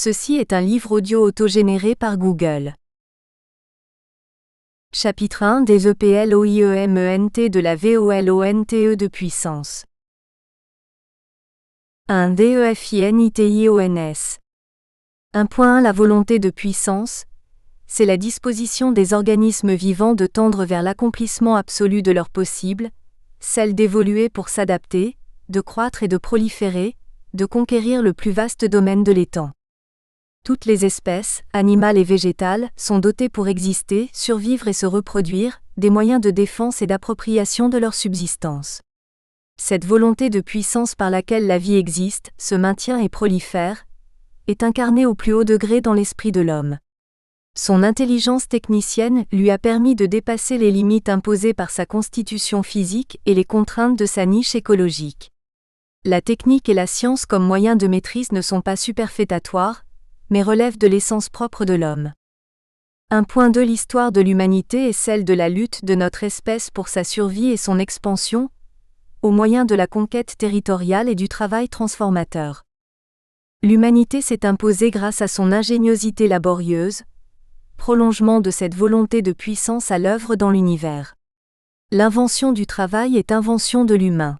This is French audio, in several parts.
Ceci est un livre audio autogénéré par Google. Chapitre 1 des EPLOIEMENT de la VOLONTE de puissance. 1 DEFINITIONS. 1.1 La volonté de puissance, c'est la disposition des organismes vivants de tendre vers l'accomplissement absolu de leur possible, celle d'évoluer pour s'adapter, de croître et de proliférer, de conquérir le plus vaste domaine de l'étang. Toutes les espèces, animales et végétales, sont dotées pour exister, survivre et se reproduire, des moyens de défense et d'appropriation de leur subsistance. Cette volonté de puissance par laquelle la vie existe, se maintient et prolifère, est incarnée au plus haut degré dans l'esprit de l'homme. Son intelligence technicienne lui a permis de dépasser les limites imposées par sa constitution physique et les contraintes de sa niche écologique. La technique et la science comme moyens de maîtrise ne sont pas superfétatoires, mais relèvent de l'essence propre de l'homme. 1.2 L'histoire de l'humanité est celle de la lutte de notre espèce pour sa survie et son expansion, au moyen de la conquête territoriale et du travail transformateur. L'humanité s'est imposée grâce à son ingéniosité laborieuse, prolongement de cette volonté de puissance à l'œuvre dans l'univers. L'invention du travail est invention de l'humain.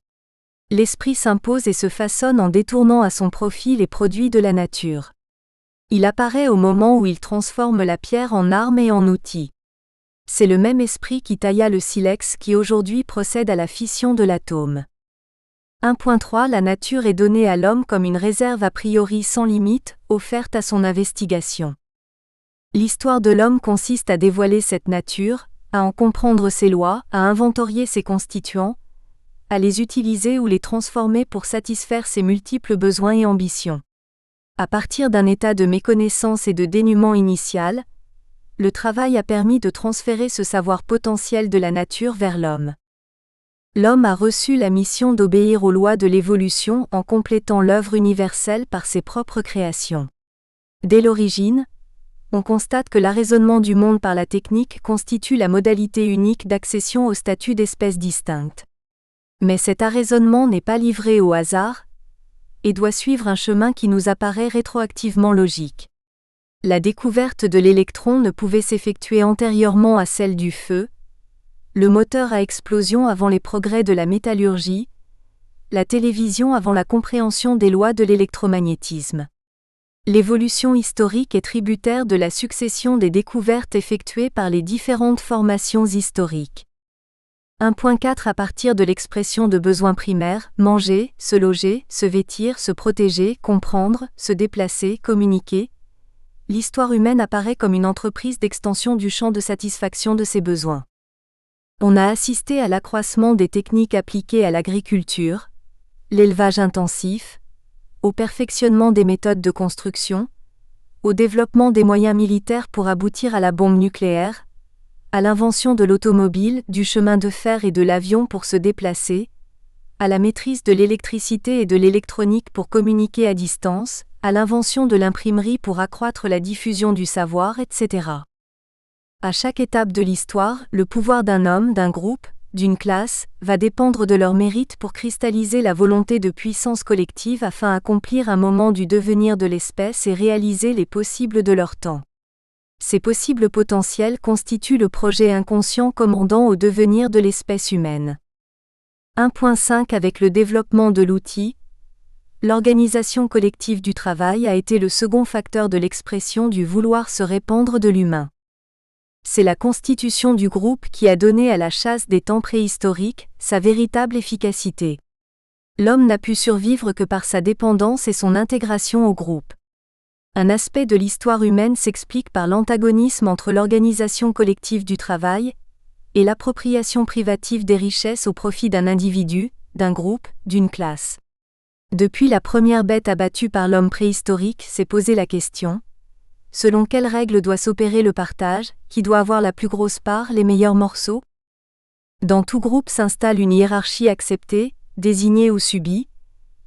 L'esprit s'impose et se façonne en détournant à son profit les produits de la nature. Il apparaît au moment où il transforme la pierre en arme et en outil. C'est le même esprit qui tailla le silex qui aujourd'hui procède à la fission de l'atome. 1.3 La nature est donnée à l'homme comme une réserve a priori sans limite, offerte à son investigation. L'histoire de l'homme consiste à dévoiler cette nature, à en comprendre ses lois, à inventorier ses constituants, à les utiliser ou les transformer pour satisfaire ses multiples besoins et ambitions. À partir d'un état de méconnaissance et de dénuement initial, le travail a permis de transférer ce savoir potentiel de la nature vers l'homme. L'homme a reçu la mission d'obéir aux lois de l'évolution en complétant l'œuvre universelle par ses propres créations. Dès l'origine, on constate que l'arraisonnement du monde par la technique constitue la modalité unique d'accession au statut d'espèce distincte. Mais cet arraisonnement n'est pas livré au hasard, et doit suivre un chemin qui nous apparaît rétroactivement logique. La découverte de l'électron ne pouvait s'effectuer antérieurement à celle du feu, le moteur à explosion avant les progrès de la métallurgie, la télévision avant la compréhension des lois de l'électromagnétisme. L'évolution historique est tributaire de la succession des découvertes effectuées par les différentes formations historiques. 1.4 À partir de l'expression de besoins primaires, manger, se loger, se vêtir, se protéger, comprendre, se déplacer, communiquer, l'histoire humaine apparaît comme une entreprise d'extension du champ de satisfaction de ces besoins. On a assisté à l'accroissement des techniques appliquées à l'agriculture, l'élevage intensif, au perfectionnement des méthodes de construction, au développement des moyens militaires pour aboutir à la bombe nucléaire, à l'invention de l'automobile, du chemin de fer et de l'avion pour se déplacer, à la maîtrise de l'électricité et de l'électronique pour communiquer à distance, à l'invention de l'imprimerie pour accroître la diffusion du savoir, etc. À chaque étape de l'histoire, le pouvoir d'un homme, d'un groupe, d'une classe, va dépendre de leur mérite pour cristalliser la volonté de puissance collective afin d'accomplir un moment du devenir de l'espèce et réaliser les possibles de leur temps. Ces possibles potentiels constituent le projet inconscient commandant au devenir de l'espèce humaine. 1.5 Avec le développement de l'outil, l'organisation collective du travail a été le second facteur de l'expression du vouloir se répandre de l'humain. C'est la constitution du groupe qui a donné à la chasse des temps préhistoriques sa véritable efficacité. L'homme n'a pu survivre que par sa dépendance et son intégration au groupe. Un aspect de l'histoire humaine s'explique par l'antagonisme entre l'organisation collective du travail et l'appropriation privative des richesses au profit d'un individu, d'un groupe, d'une classe. Depuis la première bête abattue par l'homme préhistorique s'est posée la question: selon quelles règles doit s'opérer le partage, qui doit avoir la plus grosse part, les meilleurs morceaux? Dans tout groupe s'installe une hiérarchie acceptée, désignée ou subie,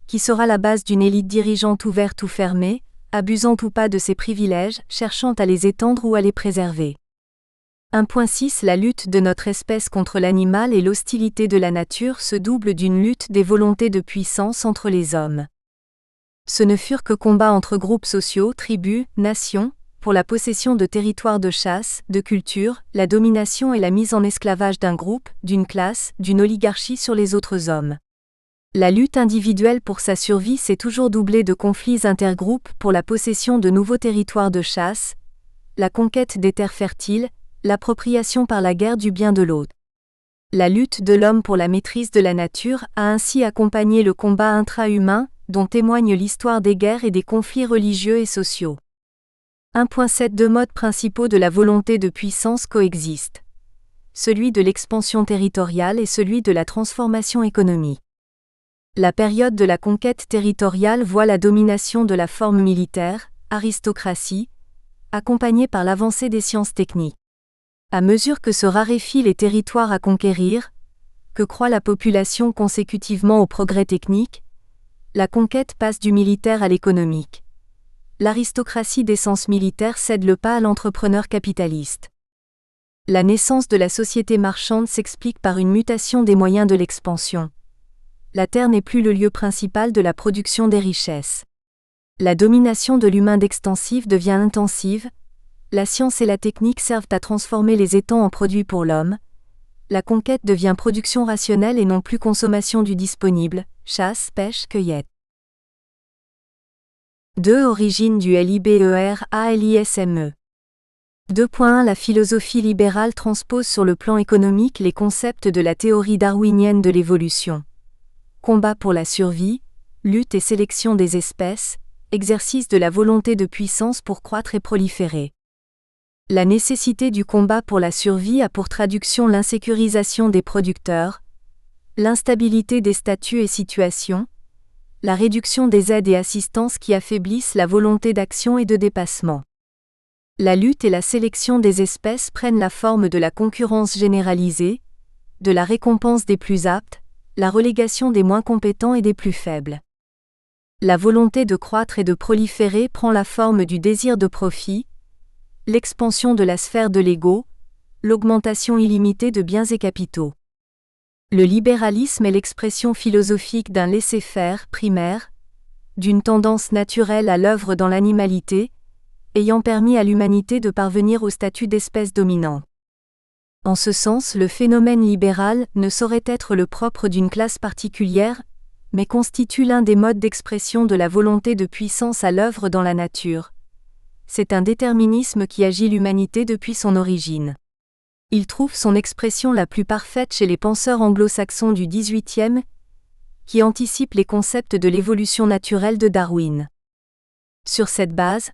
qui sera la base d'une élite dirigeante ouverte ou fermée, abusant ou pas de ses privilèges, cherchant à les étendre ou à les préserver. 1.6 La lutte de notre espèce contre l'animal et l'hostilité de la nature se doublent d'une lutte des volontés de puissance entre les hommes. Ce ne furent que combats entre groupes sociaux, tribus, nations, pour la possession de territoires de chasse, de culture, la domination et la mise en esclavage d'un groupe, d'une classe, d'une oligarchie sur les autres hommes. La lutte individuelle pour sa survie s'est toujours doublée de conflits intergroupes pour la possession de nouveaux territoires de chasse, la conquête des terres fertiles, l'appropriation par la guerre du bien de l'autre. La lutte de l'homme pour la maîtrise de la nature a ainsi accompagné le combat intra-humain, dont témoigne l'histoire des guerres et des conflits religieux et sociaux. 1.7 Deux modes principaux de la volonté de puissance coexistent. Celui de l'expansion territoriale et celui de la transformation économique. La période de la conquête territoriale voit la domination de la forme militaire, aristocratie, accompagnée par l'avancée des sciences techniques. À mesure que se raréfient les territoires à conquérir, que croît la population consécutivement au progrès technique, la conquête passe du militaire à l'économique. L'aristocratie d'essence militaire cède le pas à l'entrepreneur capitaliste. La naissance de la société marchande s'explique par une mutation des moyens de l'expansion. La terre n'est plus le lieu principal de la production des richesses. La domination de l'humain d'extensif devient intensive, la science et la technique servent à transformer les étangs en produits pour l'homme, la conquête devient production rationnelle et non plus consommation du disponible, chasse, pêche, cueillette. 2. Origine du LIBERALISME. 2.1 La philosophie libérale transpose sur le plan économique les concepts de la théorie darwinienne de l'évolution. Combat pour la survie, lutte et sélection des espèces, exercice de la volonté de puissance pour croître et proliférer. La nécessité du combat pour la survie a pour traduction l'insécurisation des producteurs, l'instabilité des statuts et situations, la réduction des aides et assistances qui affaiblissent la volonté d'action et de dépassement. La lutte et la sélection des espèces prennent la forme de la concurrence généralisée, de la récompense des plus aptes, la relégation des moins compétents et des plus faibles. La volonté de croître et de proliférer prend la forme du désir de profit, l'expansion de la sphère de l'ego, l'augmentation illimitée de biens et capitaux. Le libéralisme est l'expression philosophique d'un laisser-faire primaire, d'une tendance naturelle à l'œuvre dans l'animalité, ayant permis à l'humanité de parvenir au statut d'espèce dominante. En ce sens, le phénomène libéral ne saurait être le propre d'une classe particulière, mais constitue l'un des modes d'expression de la volonté de puissance à l'œuvre dans la nature. C'est un déterminisme qui agit l'humanité depuis son origine. Il trouve son expression la plus parfaite chez les penseurs anglo-saxons du XVIIIe, qui anticipent les concepts de l'évolution naturelle de Darwin. Sur cette base,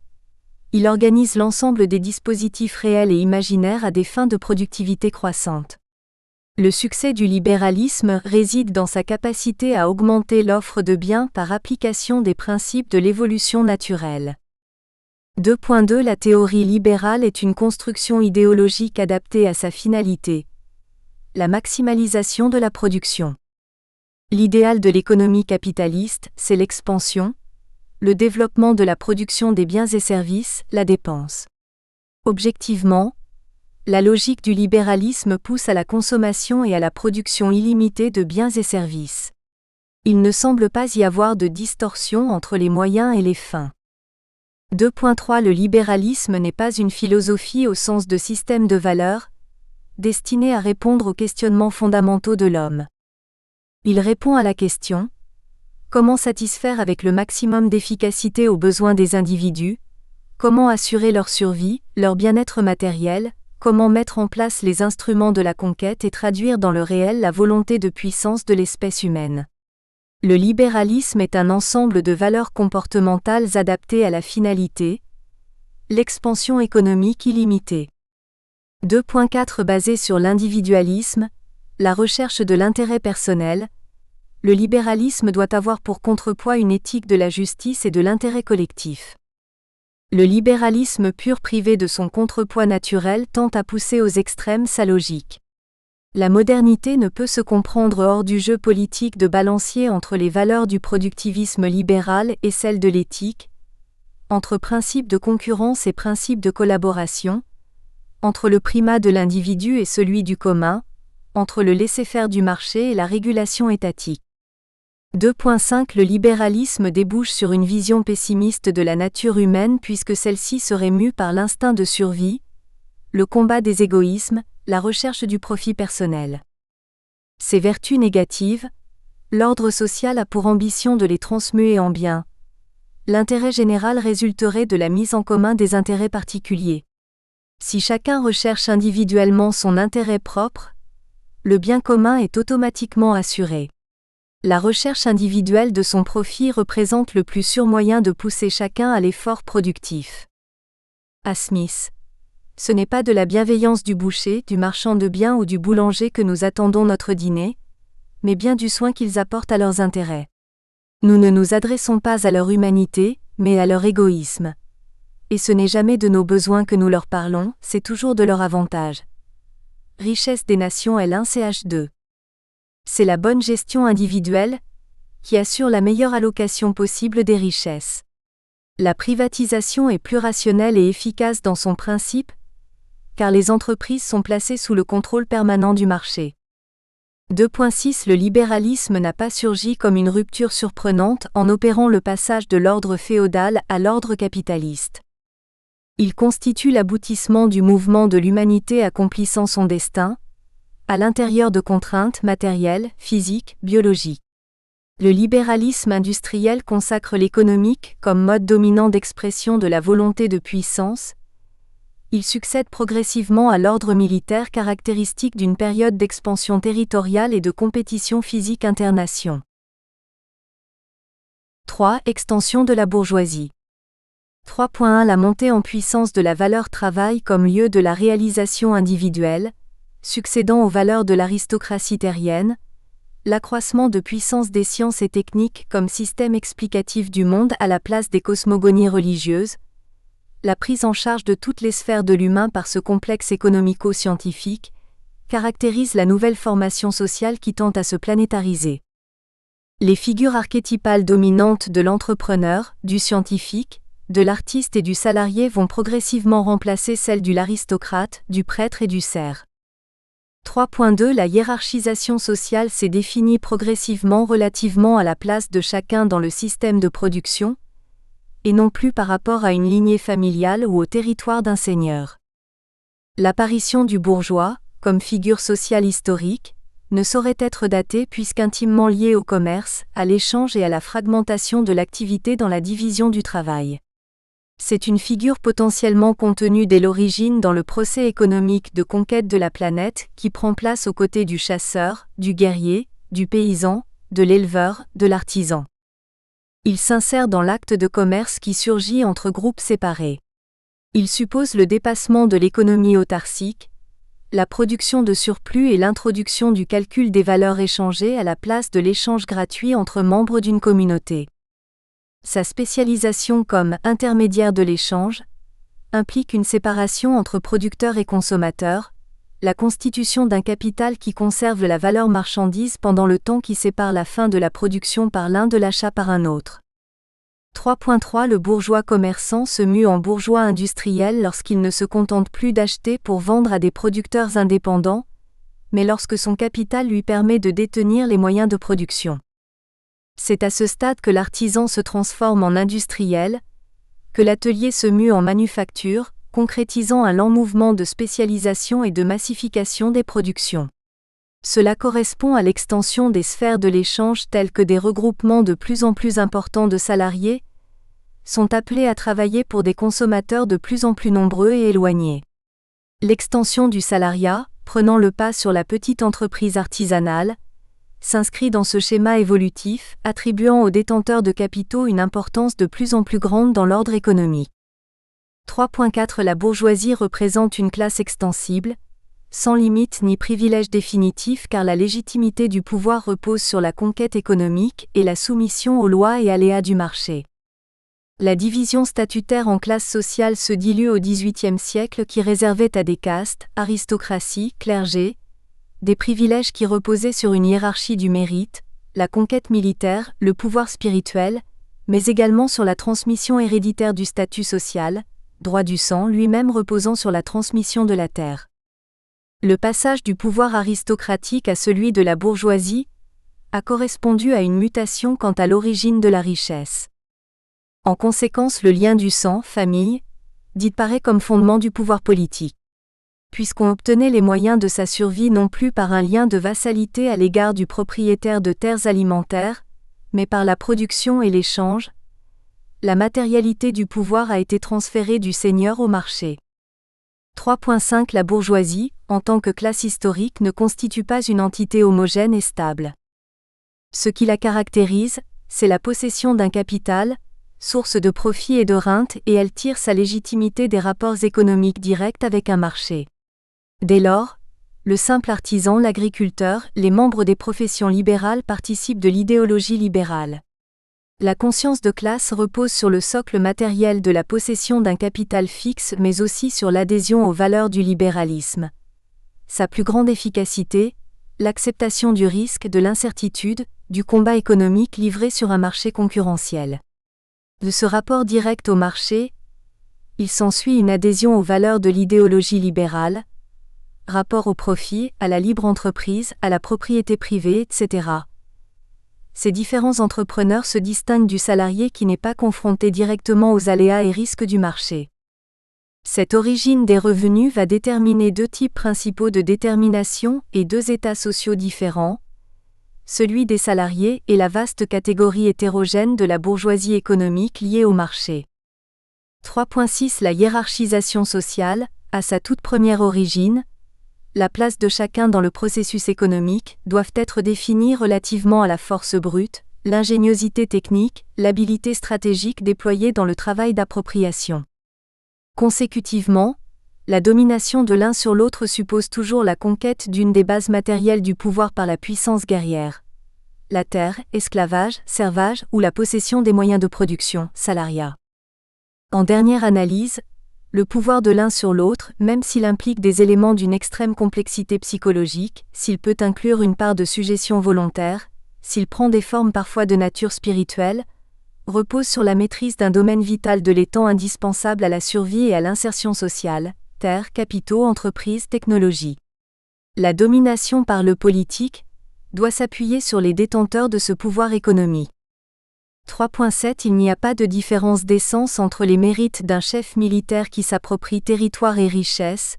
il organise l'ensemble des dispositifs réels et imaginaires à des fins de productivité croissante. Le succès du libéralisme réside dans sa capacité à augmenter l'offre de biens par application des principes de l'évolution naturelle. 2.2 La théorie libérale est une construction idéologique adaptée à sa finalité, la maximalisation de la production. L'idéal de l'économie capitaliste, c'est l'expansion, le développement de la production des biens et services, la dépense. Objectivement, la logique du libéralisme pousse à la consommation et à la production illimitée de biens et services. Il ne semble pas y avoir de distorsion entre les moyens et les fins. 2.3 Le libéralisme n'est pas une philosophie au sens de système de valeurs, destiné à répondre aux questionnements fondamentaux de l'homme. Il répond à la question : comment satisfaire avec le maximum d'efficacité aux besoins des individus ? Comment assurer leur survie, leur bien-être matériel ? Comment mettre en place les instruments de la conquête et traduire dans le réel la volonté de puissance de l'espèce humaine ? Le libéralisme est un ensemble de valeurs comportementales adaptées à la finalité, l'expansion économique illimitée. 2.4 Basé sur l'individualisme, la recherche de l'intérêt personnel, le libéralisme doit avoir pour contrepoids une éthique de la justice et de l'intérêt collectif. Le libéralisme pur privé de son contrepoids naturel tend à pousser aux extrêmes sa logique. La modernité ne peut se comprendre hors du jeu politique de balancier entre les valeurs du productivisme libéral et celles de l'éthique, entre principes de concurrence et principes de collaboration, entre le primat de l'individu et celui du commun, entre le laisser-faire du marché et la régulation étatique. 2.5 Le libéralisme débouche sur une vision pessimiste de la nature humaine puisque celle-ci serait mue par l'instinct de survie, le combat des égoïsmes, la recherche du profit personnel. Ces vertus négatives, l'ordre social a pour ambition de les transmuer en bien. L'intérêt général résulterait de la mise en commun des intérêts particuliers. Si chacun recherche individuellement son intérêt propre, le bien commun est automatiquement assuré. La recherche individuelle de son profit représente le plus sûr moyen de pousser chacun à l'effort productif. A. Smith. Ce n'est pas de la bienveillance du boucher, du marchand de biens ou du boulanger que nous attendons notre dîner, mais bien du soin qu'ils apportent à leurs intérêts. Nous ne nous adressons pas à leur humanité, mais à leur égoïsme. Et ce n'est jamais de nos besoins que nous leur parlons, c'est toujours de leur avantage. Richesse des nations L1 CH2. C'est la bonne gestion individuelle qui assure la meilleure allocation possible des richesses. La privatisation est plus rationnelle et efficace dans son principe, car les entreprises sont placées sous le contrôle permanent du marché. 2.6 Le libéralisme n'a pas surgi comme une rupture surprenante en opérant le passage de l'ordre féodal à l'ordre capitaliste. Il constitue l'aboutissement du mouvement de l'humanité accomplissant son destin, à l'intérieur de contraintes matérielles, physiques, biologiques. Le libéralisme industriel consacre l'économique comme mode dominant d'expression de la volonté de puissance. Il succède progressivement à l'ordre militaire caractéristique d'une période d'expansion territoriale et de compétition physique internationale. 3. Extension de la bourgeoisie. 3.1 La montée en puissance de la valeur travail comme lieu de la réalisation individuelle, succédant aux valeurs de l'aristocratie terrienne, l'accroissement de puissance des sciences et techniques comme système explicatif du monde à la place des cosmogonies religieuses, la prise en charge de toutes les sphères de l'humain par ce complexe économico-scientifique, caractérise la nouvelle formation sociale qui tend à se planétariser. Les figures archétypales dominantes de l'entrepreneur, du scientifique, de l'artiste et du salarié vont progressivement remplacer celles de l'aristocrate, du prêtre et du serf. 3.2 La hiérarchisation sociale s'est définie progressivement relativement à la place de chacun dans le système de production, et non plus par rapport à une lignée familiale ou au territoire d'un seigneur. L'apparition du bourgeois, comme figure sociale historique, ne saurait être datée puisqu'intimement liée au commerce, à l'échange et à la fragmentation de l'activité dans la division du travail. C'est une figure potentiellement contenue dès l'origine dans le procès économique de conquête de la planète qui prend place aux côtés du chasseur, du guerrier, du paysan, de l'éleveur, de l'artisan. Il s'insère dans l'acte de commerce qui surgit entre groupes séparés. Il suppose le dépassement de l'économie autarcique, la production de surplus et l'introduction du calcul des valeurs échangées à la place de l'échange gratuit entre membres d'une communauté. Sa spécialisation comme intermédiaire de l'échange implique une séparation entre producteurs et consommateurs, la constitution d'un capital qui conserve la valeur marchandise pendant le temps qui sépare la fin de la production par l'un de l'achat par un autre. 3.3 Le bourgeois commerçant se mue en bourgeois industriel lorsqu'il ne se contente plus d'acheter pour vendre à des producteurs indépendants, mais lorsque son capital lui permet de détenir les moyens de production. C'est à ce stade que l'artisan se transforme en industriel, que l'atelier se mue en manufacture, concrétisant un lent mouvement de spécialisation et de massification des productions. Cela correspond à l'extension des sphères de l'échange telles que des regroupements de plus en plus importants de salariés sont appelés à travailler pour des consommateurs de plus en plus nombreux et éloignés. L'extension du salariat, prenant le pas sur la petite entreprise artisanale, s'inscrit dans ce schéma évolutif, attribuant aux détenteurs de capitaux une importance de plus en plus grande dans l'ordre économique. 3.4 La bourgeoisie représente une classe extensible, sans limite ni privilège définitif car la légitimité du pouvoir repose sur la conquête économique et la soumission aux lois et aléas du marché. La division statutaire en classes sociales se dilue au XVIIIe siècle qui réservait à des castes, aristocratie, clergé, des privilèges qui reposaient sur une hiérarchie du mérite, la conquête militaire, le pouvoir spirituel, mais également sur la transmission héréditaire du statut social, droit du sang lui-même reposant sur la transmission de la terre. Le passage du pouvoir aristocratique à celui de la bourgeoisie a correspondu à une mutation quant à l'origine de la richesse. En conséquence, le lien du sang, famille, dit paraît comme fondement du pouvoir politique. Puisqu'on obtenait les moyens de sa survie non plus par un lien de vassalité à l'égard du propriétaire de terres alimentaires, mais par la production et l'échange, la matérialité du pouvoir a été transférée du seigneur au marché. 3.5 La bourgeoisie, en tant que classe historique, ne constitue pas une entité homogène et stable. Ce qui la caractérise, c'est la possession d'un capital, source de profit et de rente, et elle tire sa légitimité des rapports économiques directs avec un marché. Dès lors, le simple artisan, l'agriculteur, les membres des professions libérales participent de l'idéologie libérale. La conscience de classe repose sur le socle matériel de la possession d'un capital fixe mais aussi sur l'adhésion aux valeurs du libéralisme. Sa plus grande efficacité, l'acceptation du risque, de l'incertitude, du combat économique livré sur un marché concurrentiel. De ce rapport direct au marché, il s'ensuit une adhésion aux valeurs de l'idéologie libérale, rapport au profit, à la libre entreprise, à la propriété privée, etc. Ces différents entrepreneurs se distinguent du salarié qui n'est pas confronté directement aux aléas et risques du marché. Cette origine des revenus va déterminer deux types principaux de détermination et deux états sociaux différents, celui des salariés et la vaste catégorie hétérogène de la bourgeoisie économique liée au marché. 3.6 La hiérarchisation sociale, à sa toute première origine, la place de chacun dans le processus économique, doivent être définies relativement à la force brute, l'ingéniosité technique, l'habileté stratégique déployée dans le travail d'appropriation. Consécutivement, la domination de l'un sur l'autre suppose toujours la conquête d'une des bases matérielles du pouvoir par la puissance guerrière. La terre, esclavage, servage ou la possession des moyens de production, salariat. En dernière analyse, le pouvoir de l'un sur l'autre, même s'il implique des éléments d'une extrême complexité psychologique, s'il peut inclure une part de suggestion volontaire, s'il prend des formes parfois de nature spirituelle, repose sur la maîtrise d'un domaine vital de l'étang indispensable à la survie et à l'insertion sociale, terres, capitaux, entreprises, technologies. La domination par le politique doit s'appuyer sur les détenteurs de ce pouvoir économique. 3.7 Il n'y a pas de différence d'essence entre les mérites d'un chef militaire qui s'approprie territoire et richesse,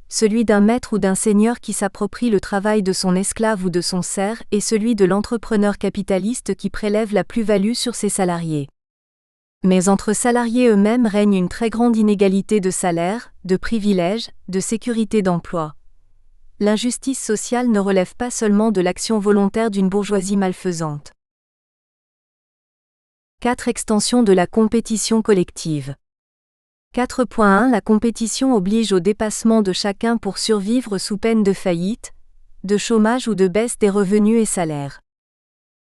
celui d'un maître ou d'un seigneur qui s'approprie le travail de son esclave ou de son serf et celui de l'entrepreneur capitaliste qui prélève la plus-value sur ses salariés. Mais entre salariés eux-mêmes règne une très grande inégalité de salaire, de privilèges, de sécurité d'emploi. L'injustice sociale ne relève pas seulement de l'action volontaire d'une bourgeoisie malfaisante. 4 Extension de la compétition collective. 4.1 La compétition oblige au dépassement de chacun pour survivre sous peine de faillite, de chômage ou de baisse des revenus et salaires.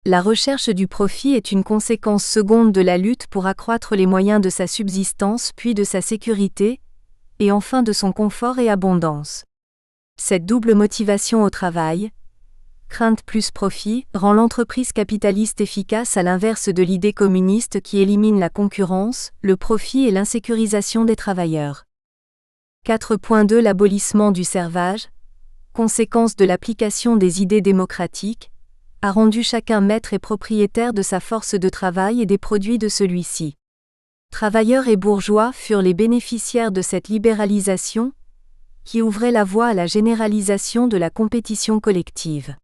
La recherche du profit est une conséquence seconde de la lutte pour accroître les moyens de sa subsistance puis de sa sécurité, et enfin de son confort et abondance. Cette double motivation au travail, crainte plus profit, rend l'entreprise capitaliste efficace à l'inverse de l'idée communiste qui élimine la concurrence, le profit et l'insécurisation des travailleurs. 4.2 L'abolissement du servage, conséquence de l'application des idées démocratiques, a rendu chacun maître et propriétaire de sa force de travail et des produits de celui-ci. Travailleurs et bourgeois furent les bénéficiaires de cette libéralisation, qui ouvrait la voie à la généralisation de la compétition collective.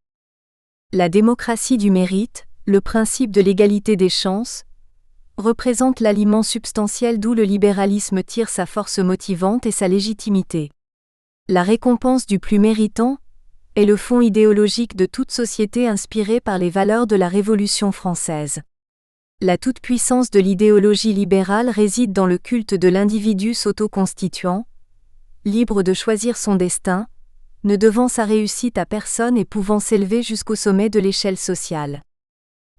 La démocratie du mérite, le principe de l'égalité des chances, représente l'aliment substantiel d'où le libéralisme tire sa force motivante et sa légitimité. La récompense du plus méritant est le fond idéologique de toute société inspirée par les valeurs de la Révolution française. La toute-puissance de l'idéologie libérale réside dans le culte de l'individu s'auto-constituant, libre de choisir son destin, ne devant sa réussite à personne et pouvant s'élever jusqu'au sommet de l'échelle sociale.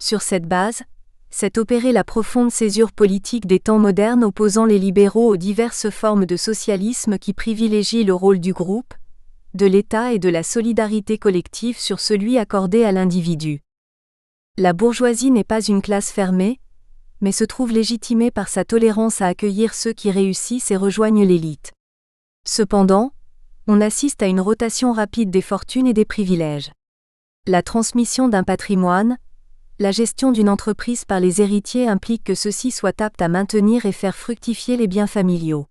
Sur cette base, s'est opérée la profonde césure politique des temps modernes opposant les libéraux aux diverses formes de socialisme qui privilégient le rôle du groupe, de l'État et de la solidarité collective sur celui accordé à l'individu. La bourgeoisie n'est pas une classe fermée, mais se trouve légitimée par sa tolérance à accueillir ceux qui réussissent et rejoignent l'élite. Cependant, on assiste à une rotation rapide des fortunes et des privilèges. La transmission d'un patrimoine, la gestion d'une entreprise par les héritiers implique que ceux-ci soient aptes à maintenir et faire fructifier les biens familiaux.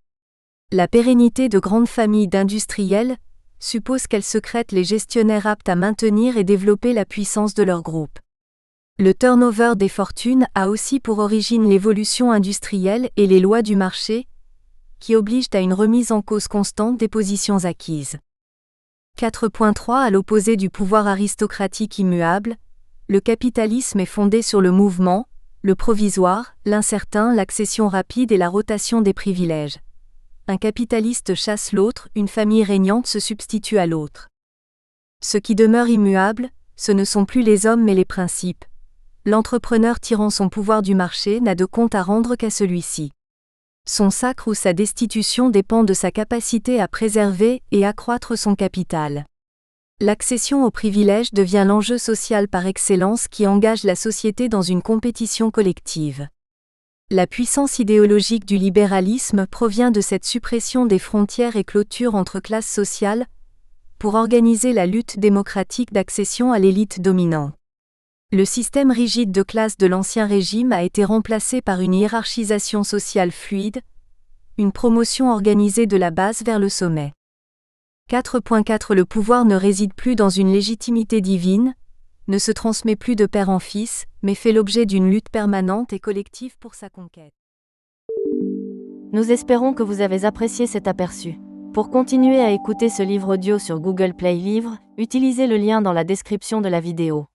La pérennité de grandes familles d'industriels suppose qu'elles secrètent les gestionnaires aptes à maintenir et développer la puissance de leur groupe. Le turnover des fortunes a aussi pour origine l'évolution industrielle et les lois du marché, qui obligent à une remise en cause constante des positions acquises. 4.3 À l'opposé du pouvoir aristocratique immuable, le capitalisme est fondé sur le mouvement, le provisoire, l'incertain, l'accession rapide et la rotation des privilèges. Un capitaliste chasse l'autre, une famille régnante se substitue à l'autre. Ce qui demeure immuable, ce ne sont plus les hommes mais les principes. L'entrepreneur tirant son pouvoir du marché n'a de compte à rendre qu'à celui-ci. Son sacre ou sa destitution dépend de sa capacité à préserver et accroître son capital. L'accession aux privilèges devient l'enjeu social par excellence qui engage la société dans une compétition collective. La puissance idéologique du libéralisme provient de cette suppression des frontières et clôtures entre classes sociales pour organiser la lutte démocratique d'accession à l'élite dominante. Le système rigide de classes de l'Ancien Régime a été remplacé par une hiérarchisation sociale fluide, une promotion organisée de la base vers le sommet. 4.4 Le pouvoir ne réside plus dans une légitimité divine, ne se transmet plus de père en fils, mais fait l'objet d'une lutte permanente et collective pour sa conquête. Nous espérons que vous avez apprécié cet aperçu. Pour continuer à écouter ce livre audio sur Google Play Livres, utilisez le lien dans la description de la vidéo.